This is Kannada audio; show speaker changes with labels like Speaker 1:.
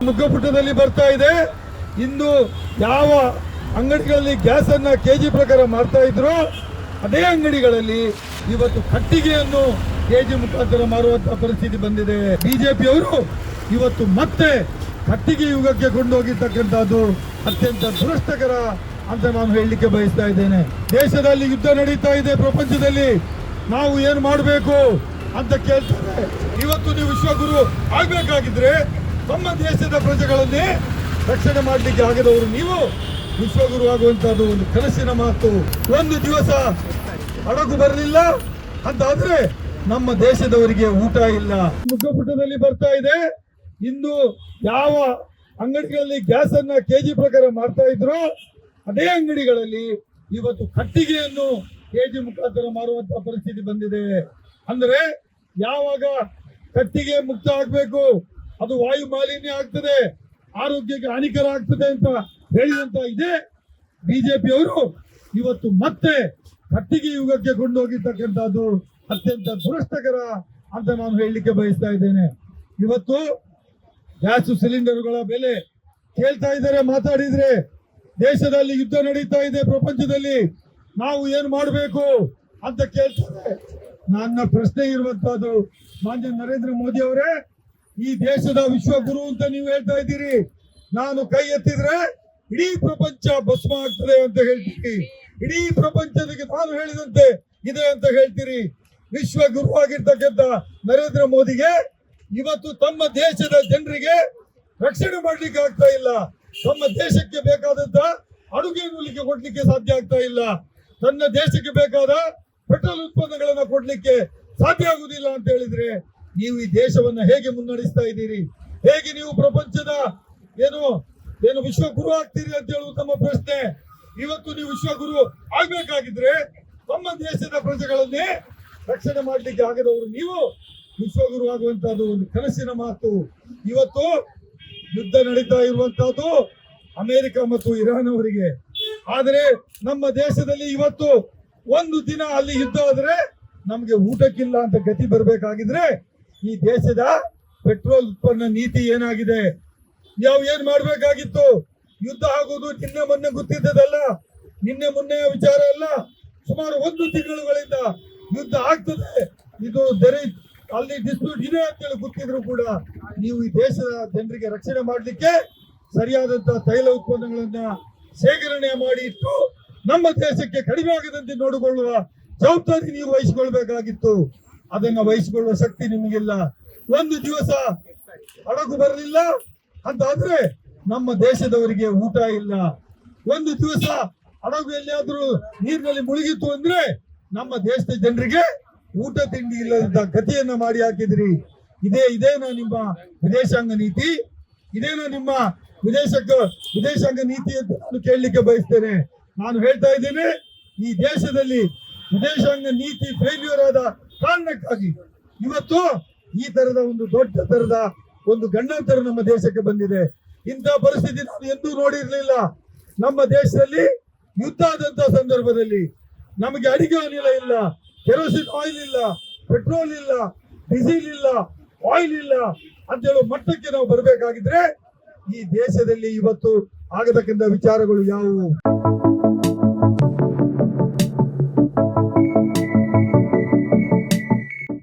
Speaker 1: ಮುಖಪುಟದಲ್ಲಿ ಬರ್ತಾ ಇದೆ. ಇಂದು ಯಾವ ಅಂಗಡಿಗಳಲ್ಲಿ ಗ್ಯಾಸ್ ಅನ್ನ ಕೆಜಿ ಪ್ರಕಾರ ಮಾರ್ತಾ ಇದ್ರು ಅದೇ ಅಂಗಡಿಗಳಲ್ಲಿ ಇವತ್ತು ಕಟ್ಟಿಗೆಯನ್ನು ಕೆಜಿ ಮುಖಾಂತರ ಮಾರುವಂತಹ ಪರಿಸ್ಥಿತಿ ಬಂದಿದೆ. ಬಿಜೆಪಿಯವರು ಇವತ್ತು ಮತ್ತೆ ಕಟ್ಟಿಗೆ ಯುಗಕ್ಕೆ ಕೊಂಡೋಗಿರ್ತಕ್ಕಂಥದ್ದು ಅತ್ಯಂತ ದುರಷ್ಟಕರ ಅಂತ ನಾನು ಹೇಳಲಿಕ್ಕೆ ಬಯಸ್ತಾ ಇದ್ದೇನೆ. ದೇಶದಲ್ಲಿ ಯುದ್ಧ ನಡೀತಾ ಇದೆ, ಪ್ರಪಂಚದಲ್ಲಿ ನಾವು ಏನು ಮಾಡಬೇಕು ಅಂತ ಕೇಳ್ತಾರೆ. ಇವತ್ತು ನೀವು ವಿಶ್ವಗುರು ಆಗ್ಬೇಕಾಗಿದ್ರೆ ತಮ್ಮ ದೇಶದ ಪ್ರಜೆಗಳನ್ನೇ ರಕ್ಷಣೆ ಮಾಡಲಿಕ್ಕೆ ಆಗದವರು ನೀವು ವಿಶ್ವಗುರು ಆಗುವಂತದ್ದು ಒಂದು ಕನಸಿನ ಮಾತು. ಒಂದು ದಿವಸ ಹಡಗು ಬರಲಿಲ್ಲ ಅಂತಾದ್ರೆ ನಮ್ಮ ದೇಶದವರಿಗೆ ಊಟ ಇಲ್ಲ. ಮುಖಪುಟದಲ್ಲಿ ಬರ್ತಾ ಇದೆ. ಇಂದು ಯಾವ ಅಂಗಡಿಗಳಲ್ಲಿ ಗ್ಯಾಸ್ ಅನ್ನ ಕೆಜಿ ಪ್ರಕಾರ ಮಾರ್ತಾ ಇದ್ರು ಅದೇ ಅಂಗಡಿಗಳಲ್ಲಿ ಇವತ್ತು ಕಟ್ಟಿಗೆಯನ್ನು ಕೆಜಿ ಮುಖಾಂತರ ಮಾರುವಂತಹ ಪರಿಸ್ಥಿತಿ ಬಂದಿದೆ. ಅಂದ್ರೆ ಯಾವಾಗ ಕಟ್ಟಿಗೆ ಮುಕ್ತ ಆಗ್ಬೇಕು, ಅದು ವಾಯು ಮಾಲಿನ್ಯ ಆಗ್ತದೆ, ಆರೋಗ್ಯಕ್ಕೆ ಹಾನಿಕರ ಆಗ್ತದೆ ಅಂತ ಹೇಳಿದಂತ ಇದೆ ಬಿಜೆಪಿಯವರು ಇವತ್ತು ಮತ್ತೆ ಕಟ್ಟಿಗೆ ಯುಗಕ್ಕೆ ಕೊಂಡೋಗಿರ್ತಕ್ಕಂಥದ್ದು ಅತ್ಯಂತ ದುರಷ್ಟಕರ ಅಂತ ನಾನು ಹೇಳಲಿಕ್ಕೆ ಬಯಸ್ತಾ ಇದ್ದೇನೆ. ಇವತ್ತು ಗ್ಯಾಸ್ ಸಿಲಿಂಡರ್ಗಳ ಬೆಲೆ ಕೇಳ್ತಾ ಇದ್ದಾರೆ. ಮಾತಾಡಿದ್ರೆ ದೇಶದಲ್ಲಿ ಯುದ್ಧ ನಡೀತಾ ಇದೆ, ಪ್ರಪಂಚದಲ್ಲಿ ನಾವು ಏನು ಮಾಡಬೇಕು ಅಂತ ಕೇಳ್ತಾರೆ. ನನ್ನ ಪ್ರಶ್ನೆ ಇರುವಂತಹದ್ದು, ಮಾನ್ಯ ನರೇಂದ್ರ ಮೋದಿ ಅವರೇ, ಈ ದೇಶದ ವಿಶ್ವಗುರು ಅಂತ ನೀವು ಹೇಳ್ತಾ ಇದ್ದೀರಿ. ನಾನು ಕೈ ಎತ್ತಿದ್ರೆ ಇಡೀ ಪ್ರಪಂಚ ಭಸ್ಮ ಆಗ್ತದೆ ಅಂತ ಹೇಳ್ತೀರಿ. ಇಡೀ ಪ್ರಪಂಚಕ್ಕೆ ನಾನು ಹೇಳಿದಂತೆ ಇದೆ ಅಂತ ಹೇಳ್ತೀರಿ. ವಿಶ್ವಗುರು ಆಗಿರ್ತಕ್ಕಂಥ ನರೇಂದ್ರ ಮೋದಿಗೆ ಇವತ್ತು ತಮ್ಮ ದೇಶದ ಜನರಿಗೆ ರಕ್ಷಣೆ ಮಾಡ್ಲಿಕ್ಕೆ ಆಗ್ತಾ ಇಲ್ಲ. ತಮ್ಮ ದೇಶಕ್ಕೆ ಬೇಕಾದಂತ ಅಡುಗೆ ನೂಲಿಕೆ ಕೊಡ್ಲಿಕ್ಕೆ ಸಾಧ್ಯ ಆಗ್ತಾ ಇಲ್ಲ. ತನ್ನ ದೇಶಕ್ಕೆ ಬೇಕಾದ ಪೆಟ್ರೋಲ್ ಉತ್ಪನ್ನಗಳನ್ನ ಕೊಡ್ಲಿಕ್ಕೆ ಸಾಧ್ಯ ಆಗುದಿಲ್ಲ ಅಂತ ಹೇಳಿದ್ರೆ ನೀವು ಈ ದೇಶವನ್ನ ಹೇಗೆ ಮುನ್ನಡೆಸ್ತಾ ಇದ್ದೀರಿ? ಹೇಗೆ ನೀವು ಪ್ರಪಂಚದ ಏನು ವಿಶ್ವಗುರು ಆಗ್ತೀರಿ ಅಂತ ಹೇಳುವುದು ನಮ್ಮ ಪ್ರಶ್ನೆ. ಇವತ್ತು ನೀವು ವಿಶ್ವಗುರು ಆಗ್ಬೇಕಾಗಿದ್ರೆ ತಮ್ಮ ದೇಶದ ಪ್ರಜೆಗಳನ್ನೇ ರಕ್ಷಣೆ ಮಾಡ್ಲಿಕ್ಕೆ ಆಗದವರು ನೀವು ವಿಶ್ವಗುರು ಆಗುವಂತಹದ್ದು ಒಂದು ಕನಸಿನ ಮಾತು. ಇವತ್ತು ಯುದ್ಧ ನಡೀತಾ ಇರುವಂತಹದ್ದು ಅಮೆರಿಕ ಮತ್ತು ಇರಾನ್ ಅವರಿಗೆ. ಆದರೆ ನಮ್ಮ ದೇಶದಲ್ಲಿ ಇವತ್ತು ಒಂದು ದಿನ ಅಲ್ಲಿ ಯುದ್ಧ ಆದ್ರೆ ನಮ್ಗೆ ಊಟಕ್ಕಿಲ್ಲ ಅಂತ ಗತಿ ಬರ್ಬೇಕಾಗಿದ್ರೆ ಈ ದೇಶದ ಪೆಟ್ರೋಲ್ ಉತ್ಪನ್ನ ನೀತಿ ಏನಾಗಿದೆ? ನಾವು ಏನ್ ಮಾಡ್ಬೇಕಾಗಿತ್ತು? ಯುದ್ಧ ಆಗುವುದು ನಿನ್ನೆ ಮೊನ್ನೆ ಗೊತ್ತಿದ್ದದಲ್ಲ, ನಿನ್ನೆ ಮೊನ್ನೆಯ ವಿಚಾರ ಅಲ್ಲ. ಸುಮಾರು 1 ತಿಂಗಳುಗಳಿಂದ ಯುದ್ಧ ಆಗ್ತದೆ, ಇದು ಅಲ್ಲಿ ಡಿಸ್ಪ್ಯೂಟ್ ಇದೆ ಅಂತೇಳಿ ಗೊತ್ತಿದ್ರು ಕೂಡ ನೀವು ಈ ದೇಶದ ಜನರಿಗೆ ರಕ್ಷಣೆ ಮಾಡಲಿಕ್ಕೆ ಸರಿಯಾದಂತಹ ತೈಲ ಉತ್ಪನ್ನಗಳನ್ನ ಶೇಖರಣೆ ಮಾಡಿ ಇಟ್ಟು ನಮ್ಮ ದೇಶಕ್ಕೆ ಕಡಿಮೆ ಆಗದಂತೆ ನೋಡಿಕೊಳ್ಳುವ ಜವಾಬ್ದಾರಿ ನೀವು ವಹಿಸಿಕೊಳ್ಬೇಕಾಗಿತ್ತು. ಅದನ್ನ ವಹಿಸಿಕೊಳ್ಳುವ ಶಕ್ತಿ ನಿಮಗಿಲ್ಲ. ಒಂದು ದಿವಸ ಹಡಗು ಬರಲಿಲ್ಲ ಅಂತಾದ್ರೆ ನಮ್ಮ ದೇಶದವರಿಗೆ ಊಟ ಇಲ್ಲ. ಒಂದು ದಿವಸ ಹಡಗು ಎಲ್ಲಿಯಾದ್ರೂ ನೀರಿನಲ್ಲಿ ಮುಳುಗಿತ್ತು ಅಂದ್ರೆ ನಮ್ಮ ದೇಶದ ಜನರಿಗೆ ಊಟ ತಿಂಡಿ ಇಲ್ಲದ ಗತಿಯನ್ನ ಮಾಡಿ ಹಾಕಿದ್ರಿ. ಇದೇನಾ ನಿಮ್ಮ ವಿದೇಶಾಂಗ ನೀತಿ? ಇದೇನಾ ನಿಮ್ಮ ವಿದೇಶಾಂಗ ನೀತಿ ಅಂತ ನಾನು ಕೇಳಲಿಕ್ಕೆ ಬಯಸ್ತೇನೆ. ನಾನು ಹೇಳ್ತಾ ಇದ್ದೇನೆ, ಈ ದೇಶದಲ್ಲಿ ವಿದೇಶಾಂಗ ನೀತಿ ಫೇಲ್ಯೂರ್ ಆದ ಕಾರಣಕ್ಕಾಗಿ ಇವತ್ತು ಈ ತರದ ಒಂದು ದೊಡ್ಡ ತರದ ಒಂದು ಗಂಡಾಂತರ ನಮ್ಮ ದೇಶಕ್ಕೆ ಬಂದಿದೆ. ಇಂಥ ಪರಿಸ್ಥಿತಿ ನಾನು ಎಂದೂ ನೋಡಿರ್ಲಿಲ್ಲ. ನಮ್ಮ ದೇಶದಲ್ಲಿ ಯುದ್ಧ ಆದಂತಹ ಸಂದರ್ಭದಲ್ಲಿ ನಮಗೆ ಅಡಿಗೆ ಅನಿಲ ಇಲ್ಲ, ಕೆರೋಸಿನ್ ಆಯಿಲ್ ಇಲ್ಲ, ಪೆಟ್ರೋಲ್ ಇಲ್ಲ, ಡೀಸೆಲ್ ಇಲ್ಲ, ಆಯಿಲ್ ಇಲ್ಲ ಅಂತ ಹೇಳೋ ಮಟ್ಟಕ್ಕೆ ನಾವು ಬರಬೇಕಾಗಿದ್ರೆ ಈ ದೇಶದಲ್ಲಿ ಇವತ್ತು ಆಗತಕ್ಕಂಥ ವಿಚಾರಗಳು ಯಾವುವು?